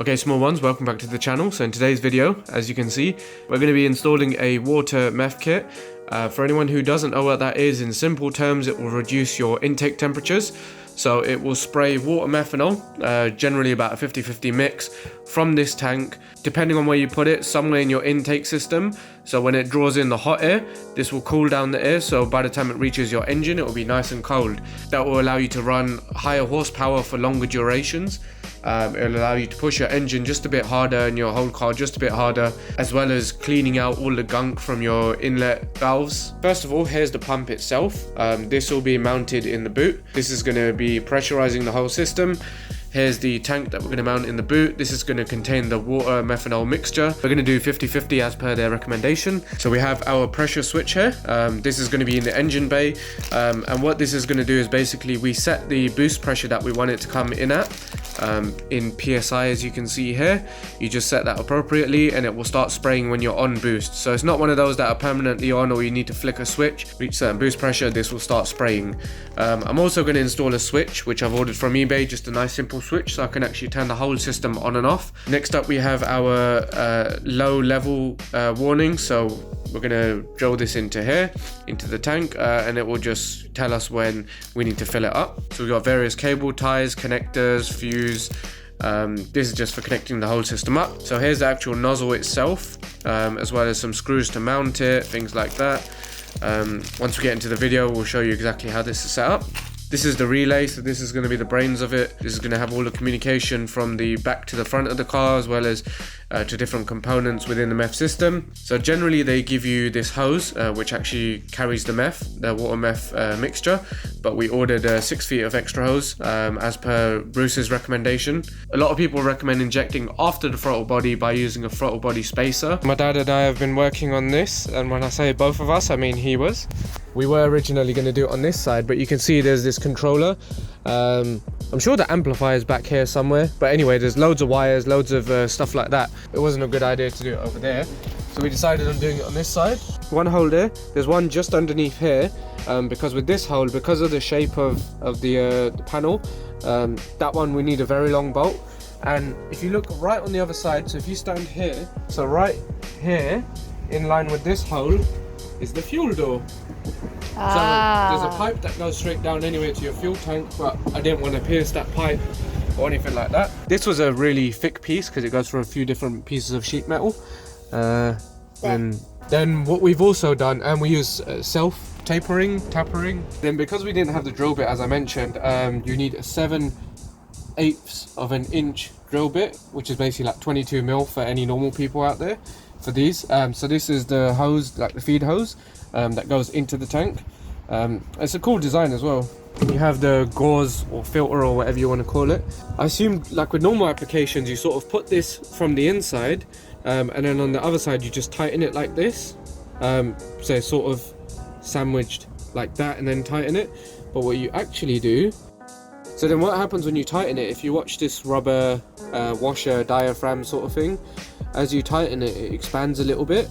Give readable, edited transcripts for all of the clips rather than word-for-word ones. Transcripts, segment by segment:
Okay, small ones, welcome back to the channel. So in today's video, as you can see, we're going to be installing a water meth kit. For anyone who doesn't know what that is, in simple terms, it will reduce your intake temperatures. So it will spray water methanol, generally about a 50-50 mix, from this tank, depending on where you put it, somewhere in your intake system. So when it draws in the hot air, this will cool down the air, so by the time it reaches your engine, it will be nice and cold. That will allow you to run higher horsepower for longer durations. It'll allow you to push your engine just a bit harder and your whole car just a bit harder, as well as cleaning out all the gunk from your inlet valves. First of all, here's the pump itself. This will be mounted in the boot. This is going to be pressurizing the whole system. Here's the tank that we're going to mount in the boot. This is going to contain the water methanol mixture. We're going to do 50-50 as per their recommendation. So we have our pressure switch here. This is going to be in the engine bay. And what this is going to do is basically we set the boost pressure that we want it to come in at. In PSI, as you can see here. You just set that appropriately and it will start spraying when you're on boost. So it's not one of those that are permanently on or you need to flick a switch, reach certain boost pressure, this will start spraying. I'm also going to install a switch which I've ordered from eBay, just a nice simple switch so I can actually turn the whole system on and off. Next up we have our low level warning. So we're going to drill this into here, into the tank, and it will just tell us when we need to fill it up. So we've got various cable ties, connectors, fuse. This is just for connecting the whole system up. So here's the actual nozzle itself, as well as some screws to mount it, things like that. Once we get into the video, we'll show you exactly how this is set up. This is the relay, so this is going to be the brains of it. This is going to have all the communication from the back to the front of the car, as well as to different components within the meth system. So generally they give you this hose, which actually carries the meth, the water meth mixture, but we ordered 6 feet of extra hose as per Bruce's recommendation. A lot of people recommend injecting after the throttle body by using a throttle body spacer. My dad and I have been working on this, and when I say both of us, I mean he was. We were originally going to do it on this side, but you can see there's this controller. I'm sure the amplifier is back here somewhere, but anyway, there's loads of wires, loads of stuff like that. It wasn't a good idea to do it over there, so we decided on doing it on this side. One hole there, there's one just underneath here, because with this hole, because of the shape of the panel, that one we need a very long bolt. And if you look right on the other side, so if you stand here, so right here, in line with this hole, is the fuel door. So there's a pipe that goes straight down anyway to your fuel tank, but I didn't want to pierce that pipe or anything like that. This was a really thick piece because it goes through a few different pieces of sheet metal. And then what we've also done, and we use self-tapering. Then because we didn't have the drill bit, as I mentioned, you need a 7/8 of an inch drill bit, which is basically like 22 mil for any normal people out there for these. So this is the hose, like the feed hose, that goes into the tank. It's a cool design as well. You have the gauze or filter or whatever you want to call it. I assume like with normal applications you sort of put this from the inside, and then on the other side you just tighten it like this, so it's sort of sandwiched like that and then tighten it. But what you actually do, so then what happens when you tighten it, if you watch this rubber washer diaphragm sort of thing, as you tighten it, it expands a little bit.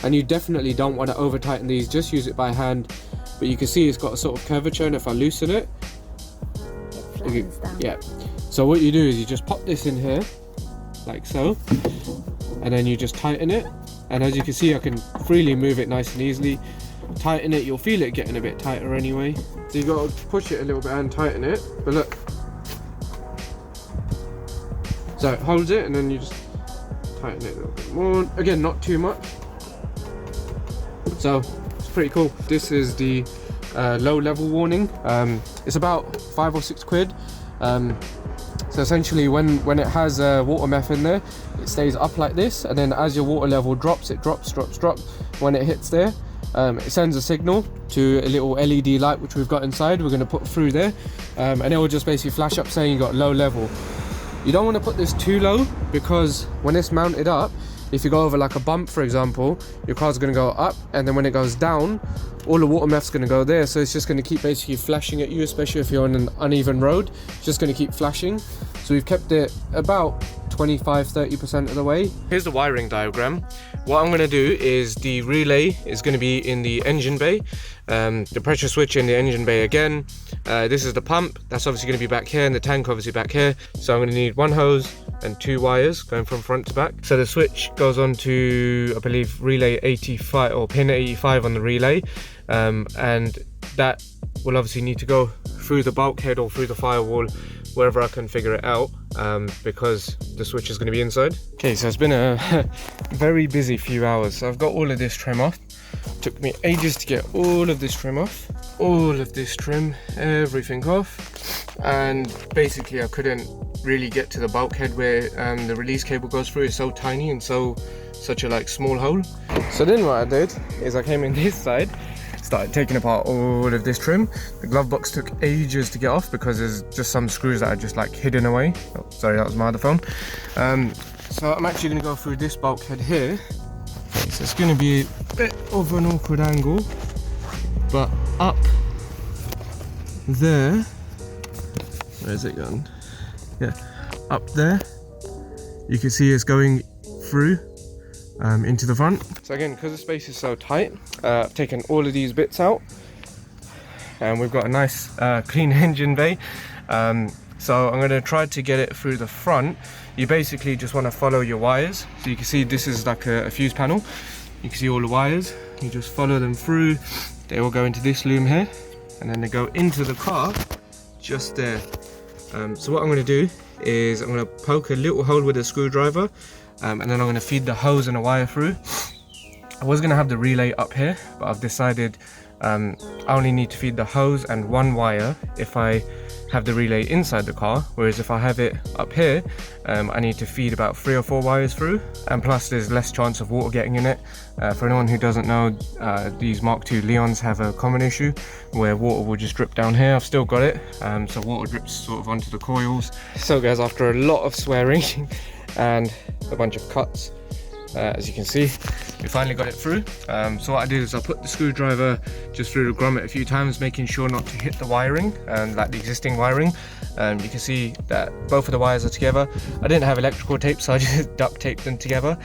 And you definitely don't want to over tighten these, just use it by hand. But you can see it's got a sort of curvature, and if I loosen it, flattens down. Yeah. So what you do is you just pop this in here, like so, and then you just tighten it. And as you can see, I can freely move it nice and easily. Tighten it, you'll feel it getting a bit tighter anyway. So you got to push it a little bit and tighten it. But look, so it holds it, and then you just tighten it a little bit more. Again, not too much. So it's pretty cool. This is the low level warning. It's about 5 or 6 quid. So essentially when it has water meth in there, it stays up like this, and then as your water level drops, it drops. When it hits there, it sends a signal to a little LED light which we've got inside. We're going to put through there, and it will just basically flash up saying you got low level. You don't want to put this too low, because when it's mounted up, if you go over like a bump, for example, your car's going to go up, and then when it goes down, all the water meth's going to go there. So it's just going to keep basically flashing at you, especially if you're on an uneven road. It's just going to keep flashing. So we've kept it about 25-30% of the way. Here's the wiring diagram. What I'm going to do is the relay is going to be in the engine bay, the pressure switch in the engine bay again. This is the pump, that's obviously going to be back here, and the tank obviously back here. So I'm going to need one hose, and 2 wires going from front to back. So the switch goes on to, I believe, relay 85 or pin 85 on the relay, and that will obviously need to go through the bulkhead or through the firewall, wherever I can figure it out, because the switch is going to be inside. Okay, so it's been a very busy few hours. So I've got all of this trim off. Took me ages to get all of this trim off, all of this trim, everything off, and basically I couldn't really get to the bulkhead where the release cable goes through. It's so tiny and such a like small hole. So then what I did is I came in this side, started taking apart all of this trim. The glove box took ages to get off because there's just some screws that are just like hidden away. Oh, sorry, that was my other phone. So I'm actually going to go through this bulkhead here. So it's going to be a bit of an awkward angle, but up there, where is it gone? Yeah, up there, you can see it's going through into the front. So again, because the space is so tight, I've taken all of these bits out, and we've got a nice clean engine bay. So I'm going to try to get it through the front. You basically just want to follow your wires. So you can see this is like a fuse panel. You can see all the wires. You just follow them through. They all go into this loom here, and then they go into the car just there. So what I'm going to do is I'm going to poke a little hole with a screwdriver, and then I'm going to feed the hose and a wire through. I was going to have the relay up here, but I've decided I only need to feed the hose and 1 wire if I have the relay inside the car, whereas if I have it up here, I need to feed about 3 or 4 wires through, and plus there's less chance of water getting in it. For anyone who doesn't know, these Mark II Leons have a common issue where water will just drip down here. I've still got it, so water drips sort of onto the coils. So guys, after a lot of swearing and a bunch of cuts, as you can see, we finally got it through. So what I did is I put the screwdriver just through the grommet a few times, making sure not to hit the wiring, like the existing wiring. You can see that both of the wires are together. I didn't have electrical tape, so I just duct taped them together,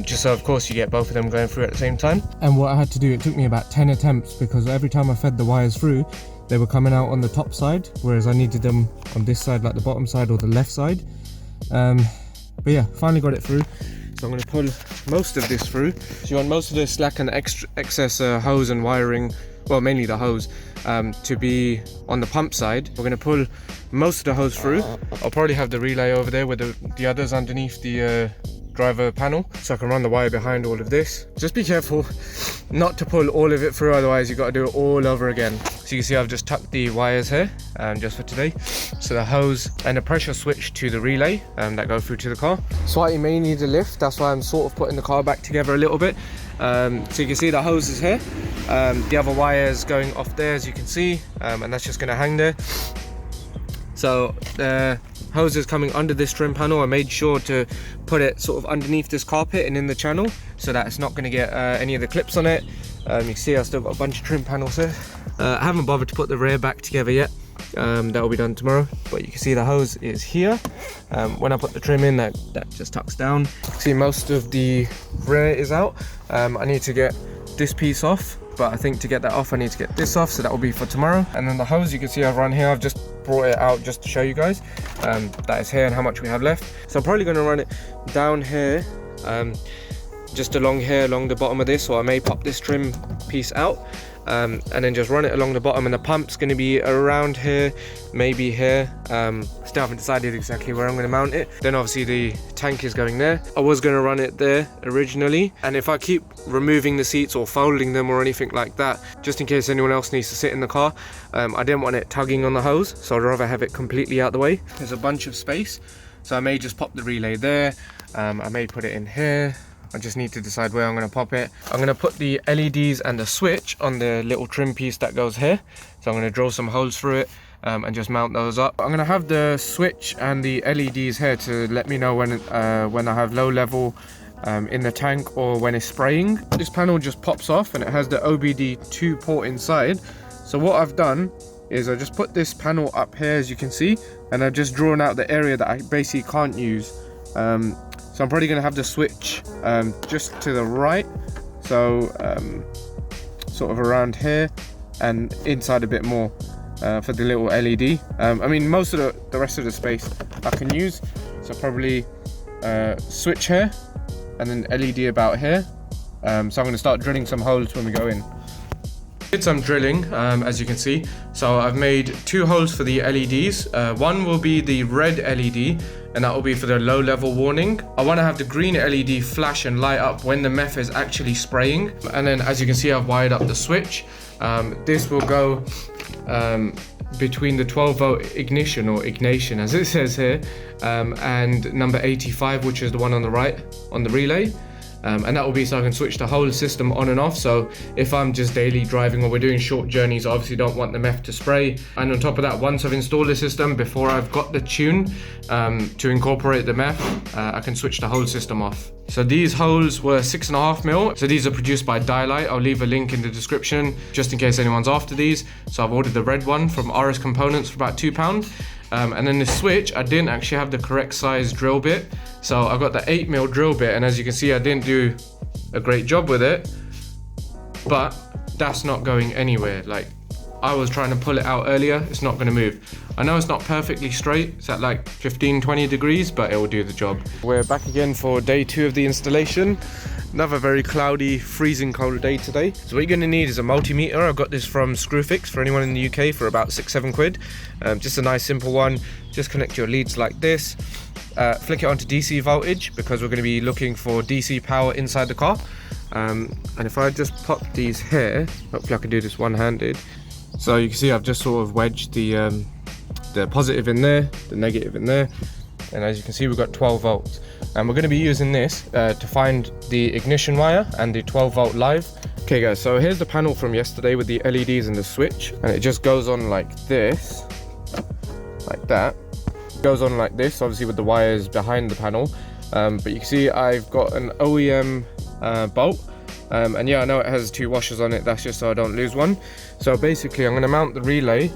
just so of course you get both of them going through at the same time. And what I had to do, it took me about 10 attempts, because every time I fed the wires through, they were coming out on the top side, whereas I needed them on this side, like the bottom side or the left side. But yeah, finally got it through. So I'm going to pull most of this through. So you want most of the slack and excess hose and wiring, well mainly the hose, to be on the pump side. We're going to pull most of the hose through. I'll probably have the relay over there with the others underneath the driver panel, so I can run the wire behind all of this. Just be careful not to pull all of it through, otherwise you've got to do it all over again. So you can see I've just tucked the wires here just for today. So the hose and a pressure switch to the relay that go through to the car. Swati may need a lift, that's why I'm sort of putting the car back together a little bit. So you can see the hose is here, the other wires going off there as you can see, and that's just going to hang there. So the hose is coming under this trim panel. I made sure to put it sort of underneath this carpet and in the channel, so that it's not going to get any of the clips on it. You can see I've still got a bunch of trim panels here. I haven't bothered to put the rear back together yet. That will be done tomorrow, but you can see the hose is here. When I put the trim in, that just tucks down. See, most of the rear is out. I need to get this piece off, but I think to get that off I need to get this off, so that will be for tomorrow. And then the hose, you can see I've run here. I've just brought it out just to show you guys that is here and how much we have left. So I'm probably going to run it down here, just along here, along the bottom of this, or I may pop this trim piece out, and then just run it along the bottom. And the pump's going to be around here, maybe here. Still haven't decided exactly where I'm going to mount it. Then obviously the tank is going there. I was going to run it there originally, and if I keep removing the seats or folding them or anything like that, just in case anyone else needs to sit in the car, I didn't want it tugging on the hose, so I'd rather have it completely out the way. There's a bunch of space, so I may just pop the relay there. I may put it in here. I just need to decide where I'm going to pop it. I'm going to put the LEDs and the switch on the little trim piece that goes here. So I'm going to drill some holes through it and just mount those up. I'm going to have the switch and the LEDs here to let me know when I have low level in the tank or when it's spraying. This panel just pops off and it has the OBD2 port inside. So what I've done is I just put this panel up here, as you can see, and I've just drawn out the area that I basically can't use. So I'm probably going to have the switch just to the right, so sort of around here and inside a bit more for the little LED. I mean, most of the rest of the space I can use. So So probably switch here and then LED about here. So I'm going to start drilling some holes when we go in. Did some drilling, as you can see. So I've made 2 holes for the LEDs. One will be the red LED, and that will be for the low level warning. I want to have the green LED flash and light up when the meth is actually spraying. And then as you can see, I've wired up the switch. This will go between the 12 volt ignition, or ignition as it says here, and number 85, which is the one on the right on the relay. And that will be so I can switch the whole system on and off. So if I'm just daily driving or we're doing short journeys, I obviously don't want the meth to spray. And on top of that, once I've installed the system, before I've got the tune to incorporate the meth, I can switch the whole system off. So these holes were 6.5mm. So these are produced by Dialight. I'll leave a link in the description just in case anyone's after these. So I've ordered the red one from RS Components for about £2. And then the switch, I didn't actually have the correct size drill bit. So I got the 8mm drill bit, and as you can see, I didn't do a great job with it. But that's not going anywhere. Like, I was trying to pull it out earlier, it's not gonna move. I know it's not perfectly straight, it's at like 15-20 degrees, but it will do the job. We're back again for day 2 of the installation. Another very cloudy, freezing cold day today. So what you're gonna need is a multimeter. I got this from Screwfix for anyone in the UK for about 6-7 quid. Just a nice simple one. Just connect your leads like this. Flick it onto DC voltage because we're gonna be looking for DC power inside the car. And if I just pop these here, hopefully I can do this one-handed. So you can see I've just sort of wedged the positive in there, the negative in there, and as you can see we've got 12 volts. And we're going to be using this to find the ignition wire and the 12 volt live. Okay guys, so here's the panel from yesterday with the LEDs and the switch, and it just goes on like this, like that. It goes on like this, obviously with the wires behind the panel. But you can see I've got an OEM bolt. And yeah, I know it has 2 washers on it, that's just so I don't lose one. So basically I'm going to mount the relay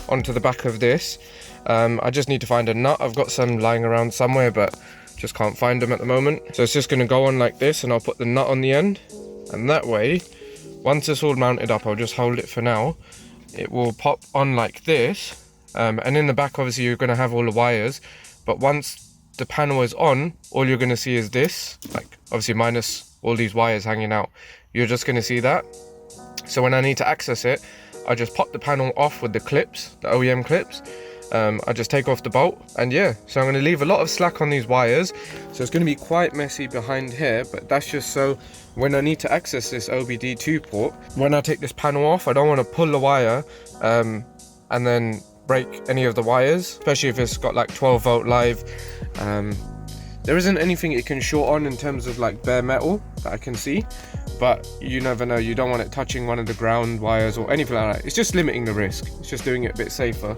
onto the back of this. I just need to find a nut. I've got some lying around somewhere, but just can't find them at the moment. So it's just going to go on like this, and I'll put the nut on the end, and that way, once it's all mounted up, I'll just hold it for now. It will pop on like this, and in the back obviously you're going to have all the wires, but once the panel is on, all you're going to see is this, like obviously minus all these wires hanging out. You're just going to see that. So when I need to access it, I just pop the panel off with the clips, the OEM clips. I just take off the bolt, and yeah, so I'm going to leave a lot of slack on these wires, so it's going to be quite messy behind here, but that's just so when I need to access this OBD2 port, when I take this panel off, I don't want to pull the wire and then break any of the wires, especially if it's got like 12 volt live. There isn't anything it can short on in terms of like bare metal that I can see, but you never know, you don't want it touching one of the ground wires or anything like that. It's just limiting the risk, it's just doing it a bit safer.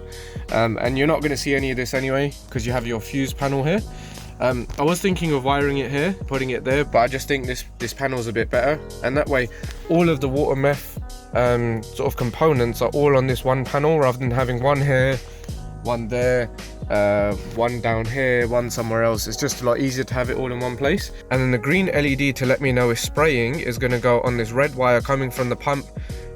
And you're not going to see any of this anyway because you have your fuse panel here. I was thinking of wiring it here, putting it there, but I just think this panel is a bit better, and that way all of the water meth sort of components are all on this one panel rather than having one here, one there, one down here, one somewhere else. It's just a lot easier to have it all in one place. And then the green LED to let me know if spraying is going to go on this red wire coming from the pump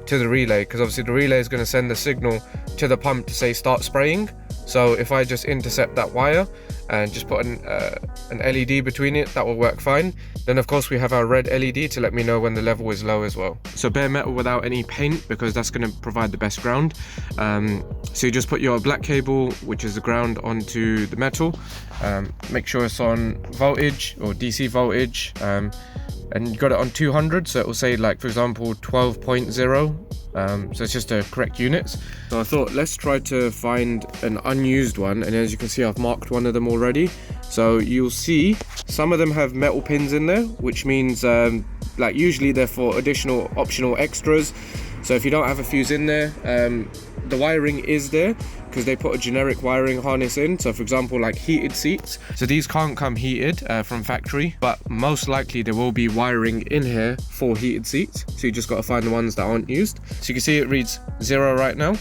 to the relay, because obviously the relay is going to send the signal to the pump to say start spraying. So if I just intercept that wire and just put an LED between it, that will work fine. Then of course we have our red LED to let me know when the level is low as well. So bare metal without any paint, because that's going to provide the best ground. So you just put your black cable, which is the ground, onto the metal. Make sure it's on voltage or DC voltage, and you got it on 200, so it will say, like, for example 12.0. So it's just the correct units. So I thought, let's try to find an unused one, and as you can see I've marked one of them already. So you'll see some of them have metal pins in there, which means like usually they're for additional optional extras. So if you don't have a fuse in there, the wiring is there because they put a generic wiring harness in. So for example, like heated seats, so these can't come heated from factory, but most likely there will be wiring in here for heated seats. So you just got to find the ones that aren't used. So you can see it reads 0 right now.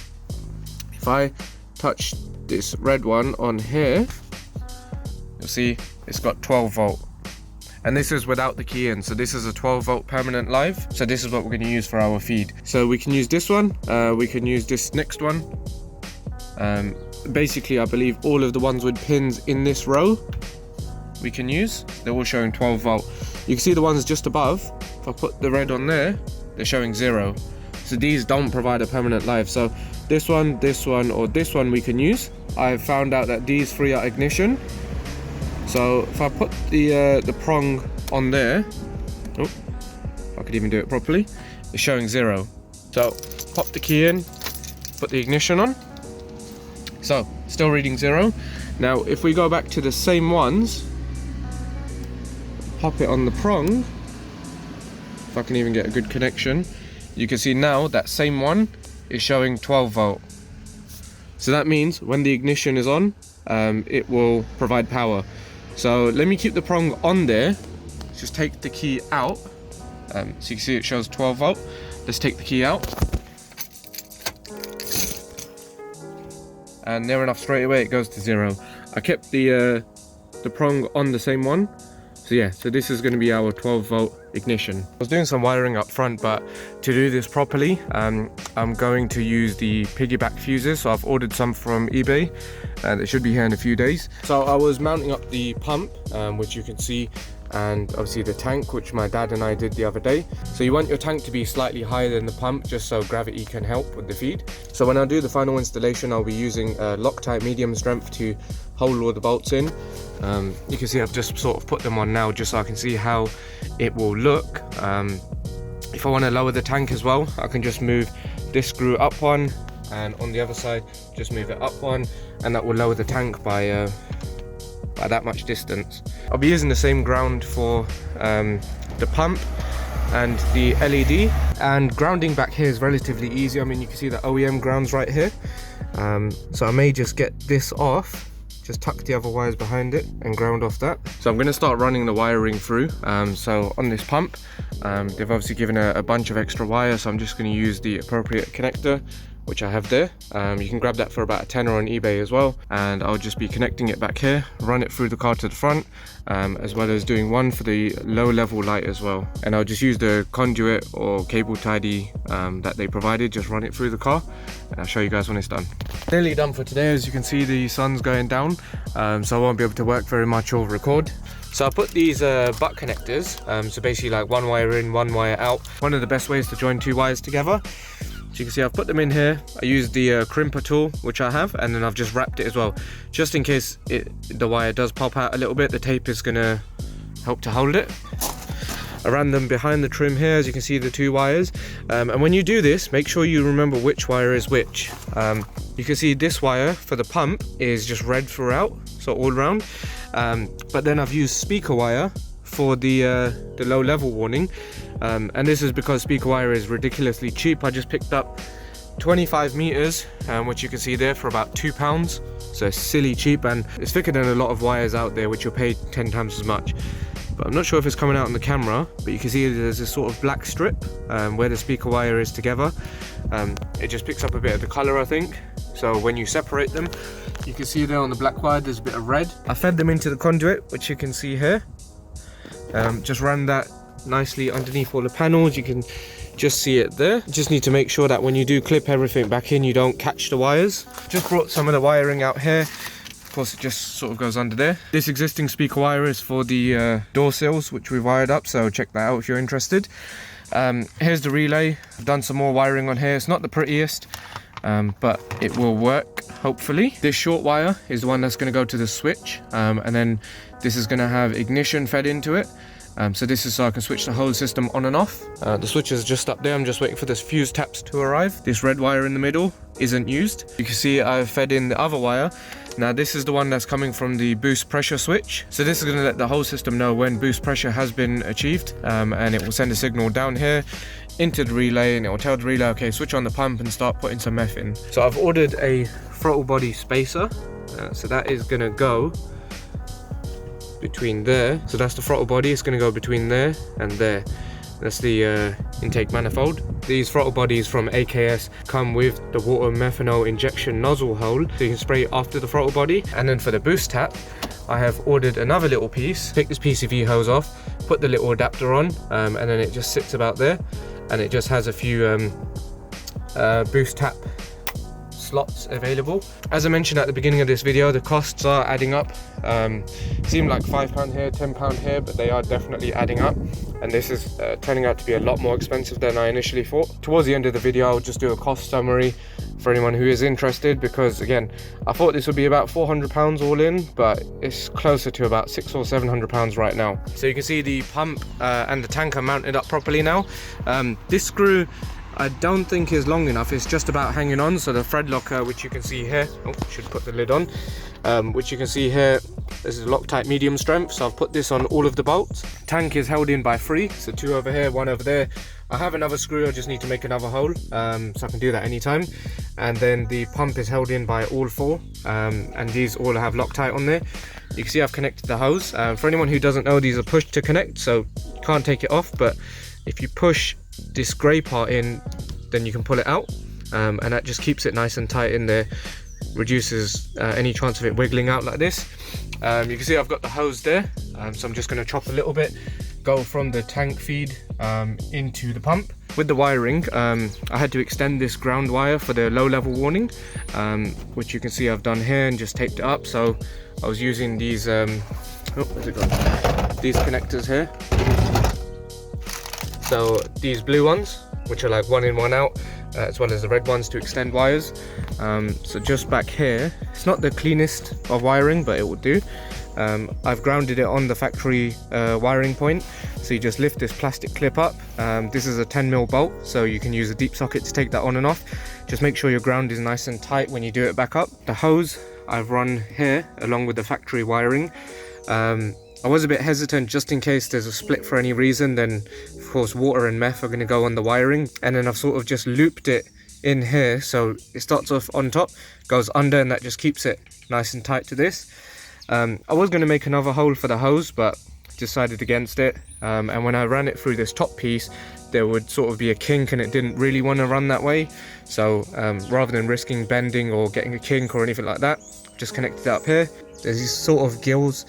If I touch this red one on here, you'll see it's got 12 volt. And this is without the key in, so this is a 12 volt permanent live. So this is what we're going to use for our feed. So we can use this one, we can use this next one, basically I believe all of the ones with pins in this row we can use. They're all showing 12 volt. You can see the ones just above, if I put the red on there, they're showing 0. So these don't provide a permanent life. So this one, or this one we can use. I've found out that these three are ignition. So if I put the prong on there, oh, if I could even do it properly, it's showing 0. So pop the key in, put the ignition on. So still reading 0. Now if we go back to the same ones, pop it on the prong, if I can even get a good connection, you can see now that same one is showing 12 volt. So that means when the ignition is on, it will provide power. So let me keep the prong on there, just take the key out, so you can see it shows 12 volt. Let's take the key out, and near enough straight away it goes to 0. I kept the prong on the same one. So yeah, so this is going to be our 12 volt ignition. I was doing some wiring up front, but to do this properly, I'm going to use the piggyback fuses. So I've ordered some from eBay, and they should be here in a few days. So I was mounting up the pump, which you can see, and obviously the tank, which my dad and I did the other day. So you want your tank to be slightly higher than the pump, just so gravity can help with the feed. So when I do the final installation, I'll be using Loctite medium strength to hold all the bolts in. You can see I've just sort of put them on now, just so I can see how it will look. If I want to lower the tank as well, I can just move this screw up one, and on the other side just move it up one, and that will lower the tank by that much distance. I'll be using the same ground for the pump and the LED, and grounding back here is relatively easy. I mean, you can see the OEM grounds right here, so I may just get this off, just tuck the other wires behind it and ground off that. So I'm going to start running the wiring through. So on this pump, they've obviously given a bunch of extra wire, so I'm just going to use the appropriate connector, which I have there. You can grab that for about a tenner on eBay as well, and I'll just be connecting it back here, run it through the car to the front, as well as doing one for the low level light as well. And I'll just use the conduit or cable tidy that they provided, just run it through the car, and I'll show you guys when it's done. Nearly done for today. As you can see, the sun's going down, so I won't be able to work very much or record. So I put these butt connectors, so basically like one wire in, one wire out. One of the best ways to join two wires together. So you can see I've put them in here. I used the crimper tool, which I have, and then I've just wrapped it as well, just in case the wire does pop out a little bit. The tape is going to help to hold it. I ran them behind the trim here, as you can see, the two wires. And when you do this, make sure you remember which wire is which. You can see this wire for the pump is just red throughout, so all around. But then I've used speaker wire for the low level warning, and this is because speaker wire is ridiculously cheap. I just picked up 25 meters, which you can see there, for about £2, so it's silly cheap, and it's thicker than a lot of wires out there, which you'll pay 10 times as much. But I'm not sure if it's coming out on the camera, but you can see there's this sort of black strip where the speaker wire is together. It just picks up a bit of the color, I think. So when you separate them, you can see there on the black wire there's a bit of red. I fed them into the conduit, which you can see here. Just ran that nicely underneath all the panels. You can just see it there. Just need to make sure that when you do clip everything back in, you don't catch the wires. Just brought some of the wiring out here. Of course, it just sort of goes under there. This existing speaker wire is for the door sills, which we've wired up, so check that out if you're interested. Here's the relay. I've done some more wiring on here. It's not the prettiest, but it will work, hopefully. This short wire is the one that's going to go to the switch, and then this is going to have ignition fed into it. So this is so I can switch the whole system on and off. The switch is just up there. I'm just waiting for this fuse taps to arrive. This red wire in the middle isn't used. You can see I've fed in the other wire. Now this is the one that's coming from the boost pressure switch. So this is going to let the whole system know when boost pressure has been achieved, and it will send a signal down here into the relay, and it will tell the relay, okay, switch on the pump and start putting some meth in. So I've ordered a throttle body spacer, so that is going to go between there. So that's the throttle body. It's going to go between there and there. That's the intake manifold. These throttle bodies from AKS come with the water methanol injection nozzle hole, so you can spray it after the throttle body. And then for the boost tap, I have ordered another little piece. Take this PCV hose off, put the little adapter on, and then it just sits about there, and it just has a few boost tap slots available. As I mentioned at the beginning of this video, the costs are adding up. Seem like £5 here, £10 here, but they are definitely adding up, and this is turning out to be a lot more expensive than I initially thought. Towards the end of the video, I'll just do a cost summary for anyone who is interested, because again, I thought this would be about £400 all in, but it's closer to about £600 or £700 right now. So you can see the pump and the tank are mounted up properly now. This screw I don't think is long enough, it's just about hanging on. So the thread locker, which you can see here, should put the lid on, which you can see here, this is Loctite medium strength, so I've put this on all of the bolts. Tank is held in by 3, so 2 over here, 1 over there. I have another screw, I just need to make another hole, so I can do that anytime. And then the pump is held in by all 4, and these all have Loctite on there. You can see I've connected the hose. For anyone who doesn't know, these are push to connect, so you can't take it off, but if you push this grey part in, then you can pull it out, and that just keeps it nice and tight in there, reduces any chance of it wiggling out like this. You can see I've got the hose there, so I'm just going to chop a little bit, go from the tank feed into the pump. With the wiring, I had to extend this ground wire for the low level warning, which you can see I've done here, and just taped it up. So I was using these where's it gone? These connectors here. So these blue ones, which are like 1 in 1 out, as well as the red ones to extend wires. So just back here, it's not the cleanest of wiring, but it will do. I've grounded it on the factory wiring point, so you just lift this plastic clip up. This is a 10mm bolt, so you can use a deep socket to take that on and off. Just make sure your ground is nice and tight when you do it back up. The hose I've run here along with the factory wiring. I was a bit hesitant just in case there's a split for any reason, then of course water and meth are going to go on the wiring, and then I've sort of just looped it in here, so it starts off on top, goes under, and that just keeps it nice and tight to this. I was going to make another hole for the hose, but decided against it, and when I ran it through this top piece, there would sort of be a kink, and it didn't really want to run that way. So rather than risking bending or getting a kink or anything like that, just connected it up here. There's these sort of gills,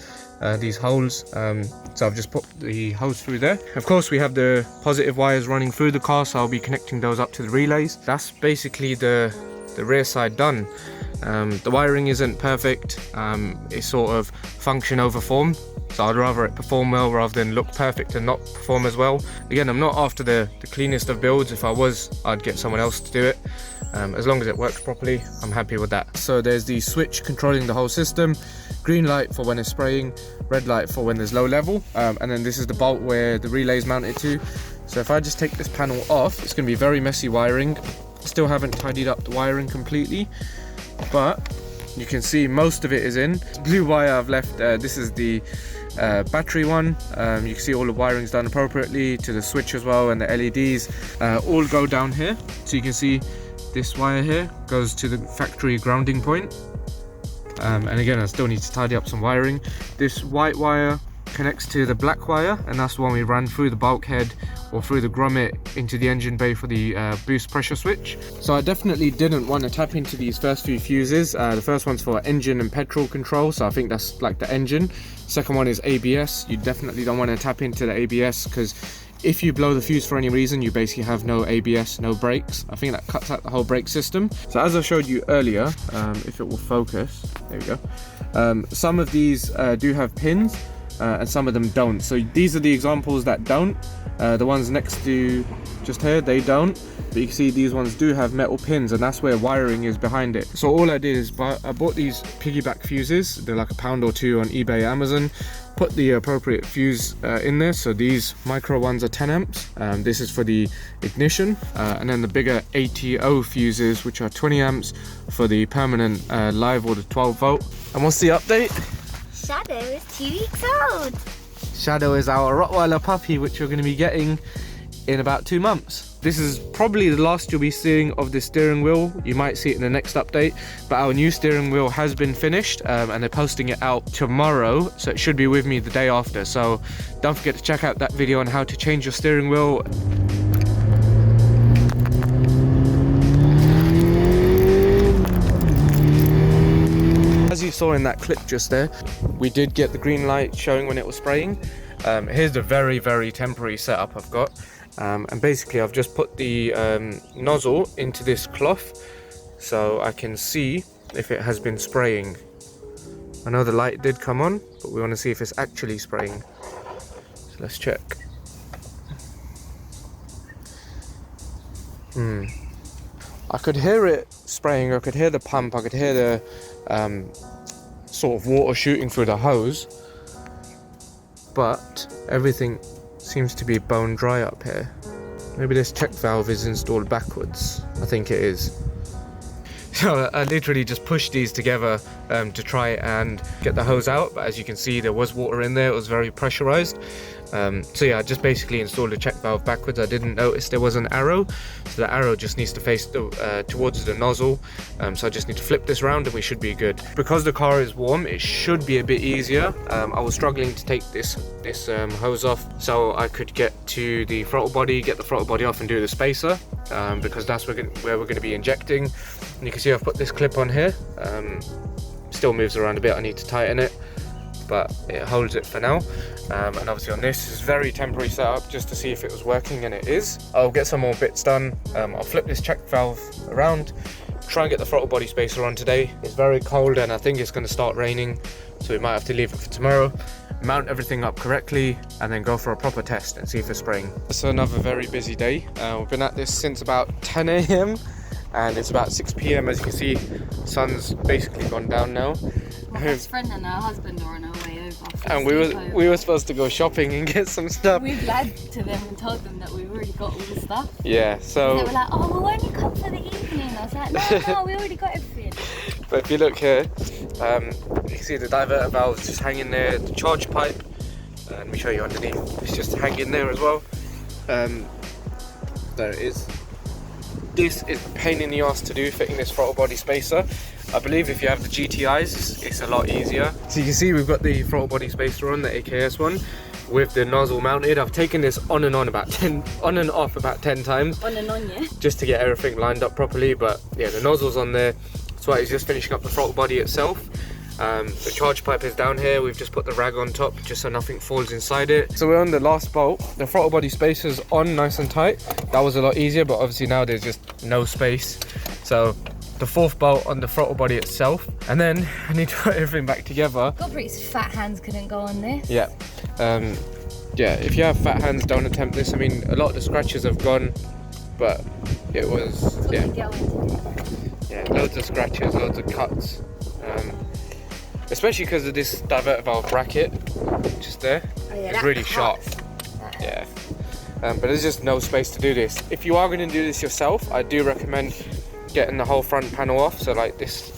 these holes, so I've just put the hose through there. Of course, we have the positive wires running through the car, so I'll be connecting those up to the relays. That's basically the rear side done. The wiring isn't perfect, it's sort of function over form, so I'd rather it perform well rather than look perfect and not perform as well. Again, I'm not after the cleanest of builds. If I was, I'd get someone else to do it. As long as it works properly, I'm happy with that. So there's the switch controlling the whole system. Green light for when it's spraying, red light for when there's low level, and then this is the bolt where the relay is mounted to. So if I just take this panel off, it's going to be very messy wiring. Still haven't tidied up the wiring completely, but you can see most of it is in. Blue wire I've left, this is the battery one. You can see all the wiring's done appropriately to the switch as well, and the LEDs all go down here. So you can see this wire here goes to the factory grounding point. And again, I still need to tidy up some wiring. This white wire connects to the black wire, and that's the one we ran through the bulkhead or through the grommet into the engine bay for the boost pressure switch. So I definitely didn't want to tap into these first few fuses. The first one's for engine and petrol control, so I think that's like the engine. Second one is ABS. You definitely don't want to tap into the ABS, because if you blow the fuse for any reason, you basically have no ABS, no brakes. I think that cuts out the whole brake system. So as I showed you earlier, if it will focus, there we go. Some of these do have pins, and some of them don't. So these are the examples that don't. The ones next to just here, they don't. But you can see these ones do have metal pins, and that's where wiring is behind it. So all I did is I bought these piggyback fuses. They're like £1 or £2 on eBay, Amazon. Put the appropriate fuse in there. So these micro ones are 10 amps. This is for the ignition, and then the bigger ATO fuses, which are 20 amps for the permanent live or the 12 volt. And what's the update? Shadow is 2 weeks old. Shadow is our Rottweiler puppy, which we're going to be getting in about 2 months. This is probably the last you'll be seeing of the steering wheel. You might see it in the next update, but our new steering wheel has been finished, and they're posting it out tomorrow, so it should be with me the day after. So don't forget to check out that video on how to change your steering wheel. As you saw in that clip just there, we did get the green light showing when it was spraying. Here's the very temporary setup I've got. And basically I've just put the nozzle into this cloth, so I can see if it has been spraying. I know the light did come on, but we want to see if it's actually spraying. So let's check. I could hear it spraying, I could hear the pump, I could hear the sort of water shooting through the hose, but everything seems to be bone dry up here. Maybe this check valve is installed backwards. I think it is. So I literally just pushed these together to try and get the hose out, but as you can see there was water in there, it was very pressurized. So yeah, I just basically installed the check valve backwards. I didn't notice there was an arrow, so the arrow just needs to face towards the nozzle. So I just need to flip this around and we should be good. Because the car is warm, it should be a bit easier. I was struggling to take this hose off so I could get to the throttle body, get the throttle body off and do the spacer, because that's where we're going to be injecting. And you can see I've put this clip on here. Still moves around a bit, I need to tighten it, but it holds it for now. And obviously on this is very temporary setup just to see if it was working, and it is. I'll get some more bits done. I'll flip this check valve around, try and get the throttle body spacer on today. It's very cold and I think it's going to start raining, so we might have to leave it for tomorrow. Mount everything up correctly and then go for a proper test and see if it's spraying. It's another very busy day. We've been at this since about 10 a.m. and it's about 6 p.m. As you can see, sun's basically gone down now. My best friend and her husband are on our way over. And we were supposed to go shopping and get some stuff. We've lied to them and told them that we've already got all the stuff. Yeah, so... And they were like, oh, we'll only come for the evening. I was like, no, we already got everything. But if you look here, you can see the diverter valve is just hanging there, the charge pipe, let me show you underneath, it's just hanging there as well. There it is. This is a pain in the ass to do, fitting this throttle body spacer. I believe if you have the GTIs, it's a lot easier. So you can see we've got the throttle body spacer on, the AKS one, with the nozzle mounted. I've taken this on and off about 10 times. On and on, yeah. Just to get everything lined up properly, but yeah, the nozzle's on there. Swati's just finishing up the throttle body itself. The charge pipe is down here. We've just put the rag on top just so nothing falls inside it. So we're on the last bolt. The throttle body spacer's on nice and tight. That was a lot easier, but obviously now there's just no space. So the fourth bolt on the throttle body itself, and then I need to put everything back together. Gurpreet's fat hands couldn't go on this. Yeah. Yeah, if you have fat hands, don't attempt this. I mean, a lot of the scratches have gone, but it was, yeah. Yeah, loads of scratches, loads of cuts. Especially because of this diverter valve bracket, just there. Oh, yeah, it's really sharp. Yeah. But there's just no space to do this. If you are going to do this yourself, I do recommend getting the whole front panel off. So like this,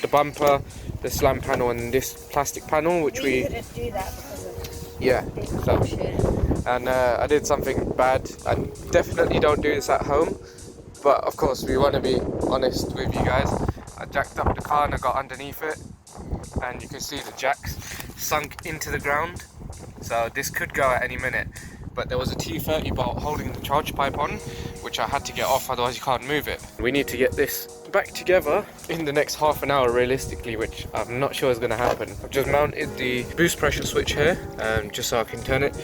the bumper, the slam panel, and this plastic panel, which we couldn't do that because of and I did something bad. I definitely don't do this at home, but of course we want to be honest with you guys. I jacked up the car and I got underneath it, and you can see the jacks sunk into the ground, so this could go at any minute. But there was a T30 bolt holding the charge pipe on, which I had to get off, otherwise you can't move it. We need to get this back together in the next half an hour realistically, which I'm not sure is going to happen. I've just mounted the boost pressure switch here, just so I can turn it.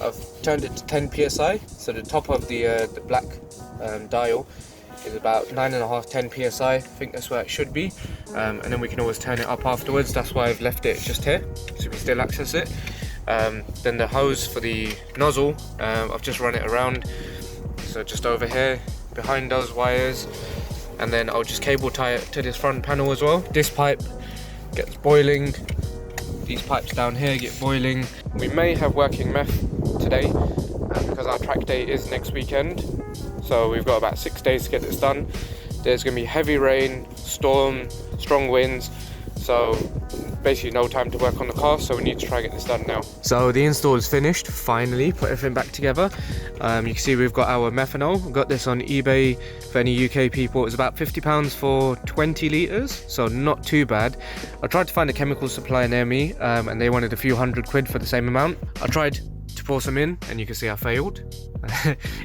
I've turned it to 10 psi, so the top of the black dial is about 9.5, 10 psi. I think that's where it should be, and then we can always turn it up afterwards. That's why I've left it just here, so we can still access it. Then the hose for the nozzle, I've just run it around, so just over here behind those wires, and then I'll just cable tie it to this front panel as well. This pipe gets boiling, these pipes down here get boiling. We may have working meth today, because our track day is next weekend, so we've got about 6 days to get this done. There's going to be heavy rain, storm, strong winds, so basically no time to work on the car, so we need to try and get this done now. So the install is finished, finally, put everything back together. You can see we've got our methanol. Got this on eBay for any UK people. It was about £50 for 20 litres, so not too bad. I tried to find a chemical supplier near me, and they wanted a few £100 for the same amount. I tried to pour some in, and you can see I failed.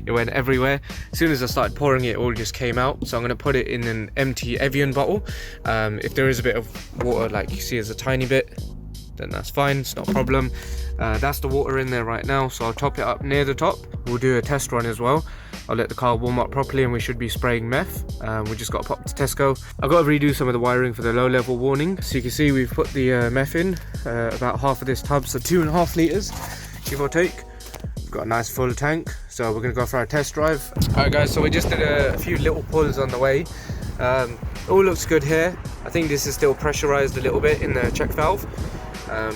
It went everywhere. As soon as I started pouring it, all just came out. So I'm going to put it in an empty Evian bottle. If there is a bit of water, like you see there's a tiny bit, then that's fine, it's not a problem. That's the water in there right now, so I'll top it up near the top. We'll do a test run as well. I'll let the car warm up properly and we should be spraying meth. We just got to pop to Tesco. I've got to redo some of the wiring for the low level warning. So you can see we've put the meth in, about half of this tub, so 2.5 litres, give or take. We've got a nice full tank, so we're going to go for our test drive. Alright guys, so we just did a few little pulls on the way. All looks good here. I think this is still pressurized a little bit in the check valve,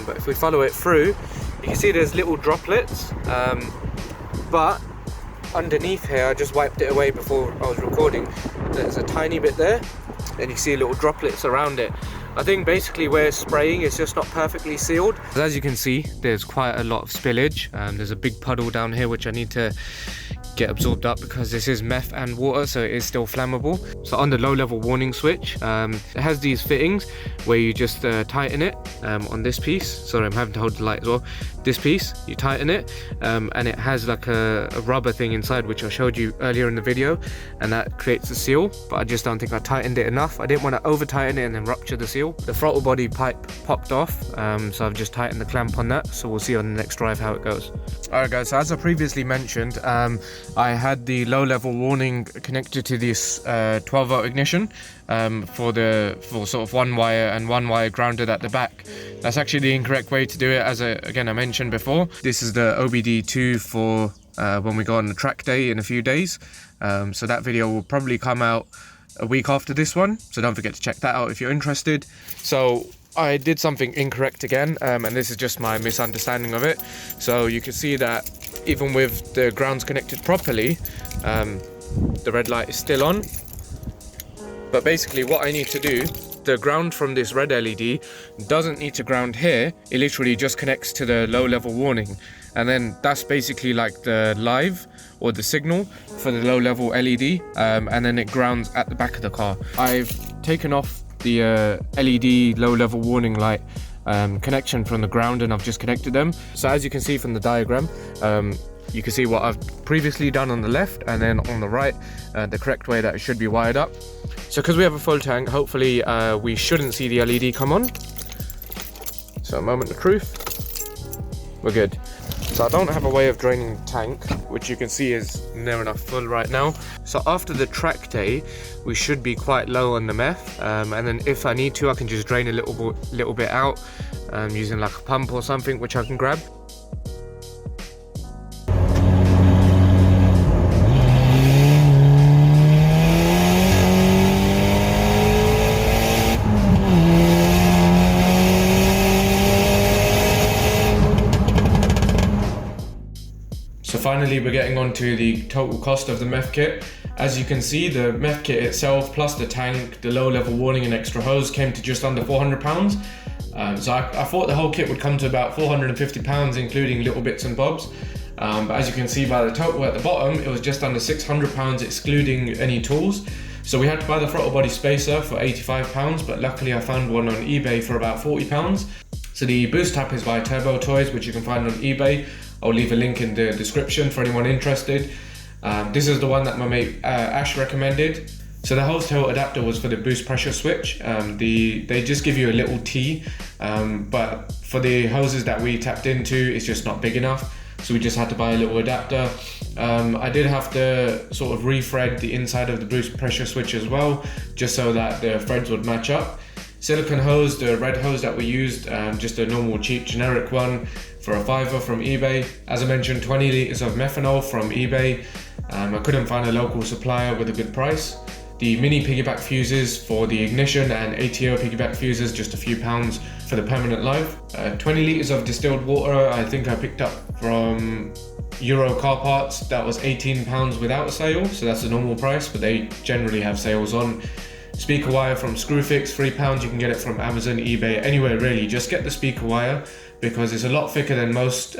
but if we follow it through, you can see there's little droplets, but underneath here, I just wiped it away before I was recording, there's a tiny bit there, and you see little droplets around it. I think basically where it's spraying, it's just not perfectly sealed. As you can see, there's quite a lot of spillage. There's a big puddle down here which I need to get absorbed up because this is meth and water, so it is still flammable. So on the low level warning switch, it has these fittings where you just tighten it on this piece. Sorry, I'm having to hold the light as well. This piece, you tighten it, and it has like a rubber thing inside which I showed you earlier in the video, and that creates a seal, but I just don't think I tightened it enough. I didn't want to over tighten it and then rupture the seal. The throttle body pipe popped off, so I've just tightened the clamp on that, so we'll see on the next drive how it goes. Alright guys, so as I previously mentioned, I had the low level warning connected to this 12 volt ignition for sort of one wire and one wire grounded at the back. That's actually the incorrect way to do it, as again I mentioned before. This is the OBD2 for when we go on the track day in a few days. So that video will probably come out a week after this one, so don't forget to check that out if you're interested. So I did something incorrect again, and this is just my misunderstanding of it. So you can see that even with the grounds connected properly, the red light is still on. But basically what I need to do, the ground from this red LED doesn't need to ground here. It literally just connects to the low level warning, and then that's basically like the live or the signal for the low level LED, and then it grounds at the back of the car. I've taken off the LED low level warning light connection from the ground, and I've just connected them. So as you can see from the diagram, you can see what I've previously done on the left, and then on the right, the correct way that it should be wired up. So because we have a full tank, hopefully we shouldn't see the LED come on. So a moment of truth, we're good. So I don't have a way of draining the tank, which you can see is near enough full right now. So after the track day, we should be quite low on the meth, and then if I need to, I can just drain a little bit out using like a pump or something, which I can grab. So finally we're getting on to the total cost of the meth kit. As you can see, the meth kit itself plus the tank, the low level warning and extra hose came to just under £400. So I thought the whole kit would come to about £450, including little bits and bobs. But as you can see by the total at the bottom, it was just under £600 excluding any tools. So we had to buy the throttle body spacer for £85, but luckily I found one on eBay for about £40. So the boost tap is by Turbo Toys, which you can find on eBay. I'll leave a link in the description for anyone interested. This is the one that my mate Ash recommended. So the hose tail adapter was for the boost pressure switch. They just give you a little T, but for the hoses that we tapped into, it's just not big enough. So we just had to buy a little adapter. I did have to sort of re-thread the inside of the boost pressure switch as well, just so that the threads would match up. Silicone hose, the red hose that we used, just a normal cheap generic one for a £5 from eBay. As I mentioned, 20 litres of methanol from eBay. I couldn't find a local supplier with a good price. The mini piggyback fuses for the ignition and ATO piggyback fuses, just a few pounds for the permanent life. 20 litres of distilled water, I think I picked up from Euro Car Parts. That was £18 without a sale, so that's the normal price, but they generally have sales on. Speaker wire from Screwfix, £3. You can get it from Amazon, eBay, anywhere really. Just get the speaker wire because it's a lot thicker than most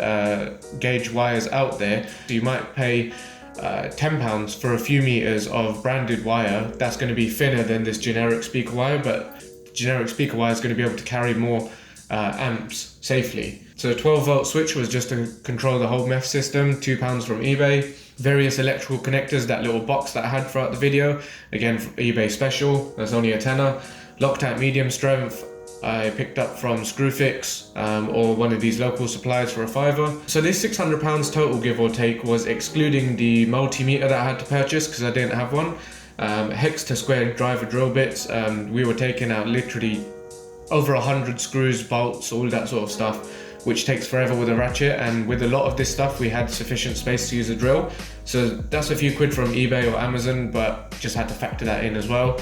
gauge wires out there. So you might pay £10 for a few meters of branded wire. That's going to be thinner than this generic speaker wire, but the generic speaker wire is going to be able to carry more amps safely. So the 12 volt switch was just to control the whole meth system, £2 from eBay. Various electrical connectors, that little box that I had throughout the video, again from eBay special, that's only a tenner. Loctite medium strength, I picked up from Screwfix or one of these local suppliers for a £5. So this £600 total, give or take, was excluding the multimeter that I had to purchase because I didn't have one. Hex to square driver drill bits. We were taking out literally over 100 screws, bolts, all that sort of stuff, which takes forever with a ratchet, and with a lot of this stuff we had sufficient space to use a drill. So that's a few quid from eBay or Amazon, but just had to factor that in as well.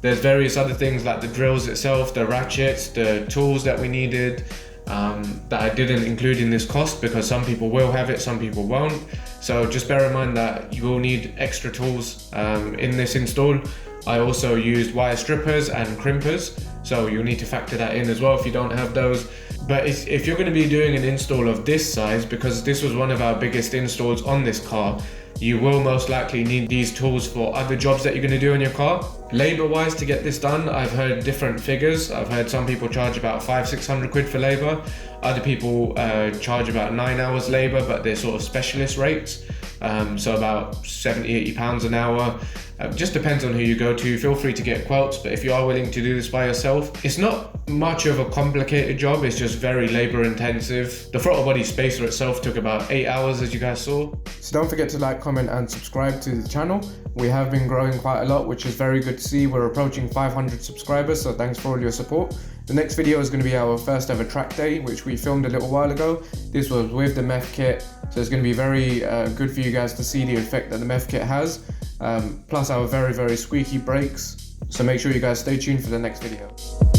There's various other things like the drills itself, the ratchets, the tools that we needed, that I didn't include in this cost because some people will have it, some people won't. So just bear in mind that you will need extra tools in this install. I also used wire strippers and crimpers, so you'll need to factor that in as well if you don't have those. But if you're going to be doing an install of this size, because this was one of our biggest installs on this car, you will most likely need these tools for other jobs that you're going to do on your car. Labor wise, to get this done, I've heard different figures. I've heard some people charge about 500-600 quid for labor. Other people charge about 9 hours labor, but they're sort of specialist rates. So about 70-80 pounds an hour. Just depends on who you go to. Feel free to get quotes, but if you are willing to do this by yourself, it's not much of a complicated job. It's just very labor intensive. The throttle body spacer itself took about 8 hours, as you guys saw. So don't forget to like, comment and subscribe to the channel. We have been growing quite a lot, which is very good to see. We're approaching 500 subscribers, so thanks for all your support. The next video is going to be our first ever track day, which we filmed a little while ago. This was with the meth kit, so it's going to be very good for you guys to see the effect that the meth kit has. Plus our very squeaky brakes. So make sure you guys stay tuned for the next video.